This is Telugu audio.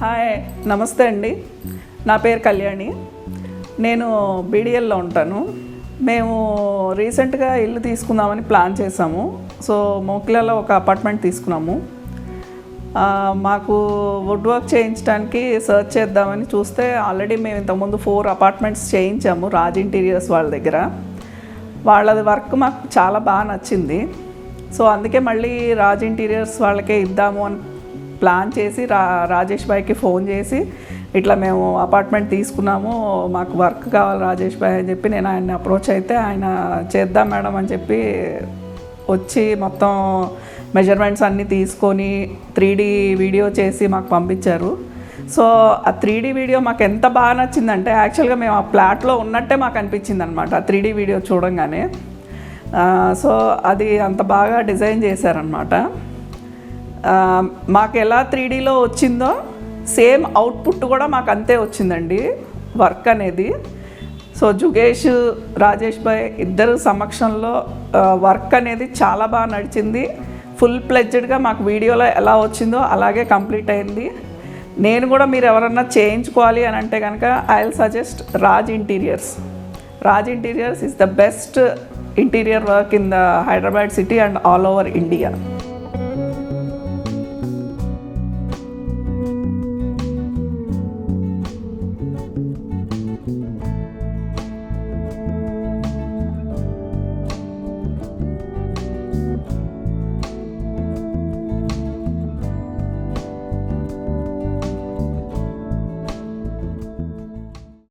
హాయ్, నమస్తే అండి. నా పేరు కళ్యాణి. నేను బీడిఎల్లో ఉంటాను. మేము రీసెంట్గా ఇల్లు తీసుకుందామని ప్లాన్ చేసాము. సో మోకిలాలో ఒక అపార్ట్మెంట్ తీసుకున్నాము. మాకు వుడ్ వర్క్ చేయించడానికి సర్చ్ చేద్దామని చూస్తే ఆల్రెడీ మేము ఇంతకుముందు 4 అపార్ట్మెంట్స్ చేయించాము రాజ్ ఇంటీరియర్స్ వాళ్ళ దగ్గర. వాళ్ళది వర్క్ మాకు చాలా బాగా నచ్చింది. సో అందుకే మళ్ళీ రాజ్ ఇంటీరియర్స్ వాళ్ళకే ఇద్దాము అని ప్లాన్ చేసి రాజేష్ భాయ్కి ఫోన్ చేసి ఇట్లా మేము అపార్ట్మెంట్ తీసుకున్నాము, మాకు వర్క్ కావాలి రాజేష్ భాయ్ అని చెప్పి నేను ఆయన్ని అప్రోచ్ అయితే ఆయన చేద్దాం మేడం అని చెప్పి వచ్చి మొత్తం మెజర్మెంట్స్ అన్నీ తీసుకొని 3D వీడియో చేసి మాకు పంపించారు. సో ఆ 3D వీడియో మాకు ఎంత బాగా నచ్చిందంటే యాక్చువల్గా మేము ఆ ప్లాట్లో ఉన్నట్టే మాకు అనిపించింది అనమాట 3D వీడియో చూడంగానే. సో అది అంత బాగా డిజైన్ చేశారనమాట. మాకు ఎలా 3Dలో వచ్చిందో సేమ్ అవుట్పుట్ కూడా మాకు అంతే వచ్చిందండి వర్క్ అనేది. సో జుగేష్, రాజేష్ భాయ్ ఇద్దరు సమక్షంలో వర్క్ అనేది చాలా బాగా నడిచింది. ఫుల్ ప్లెడ్జెడ్గా మాకు వీడియోలో ఎలా వచ్చిందో అలాగే కంప్లీట్ అయింది. నేను కూడా మీరు ఎవరన్నా చేయించుకోవాలి అని అంటే కనుక I will suggest Raj interiors. Raj interiors is the best interior work in the Hyderabad city and all over India.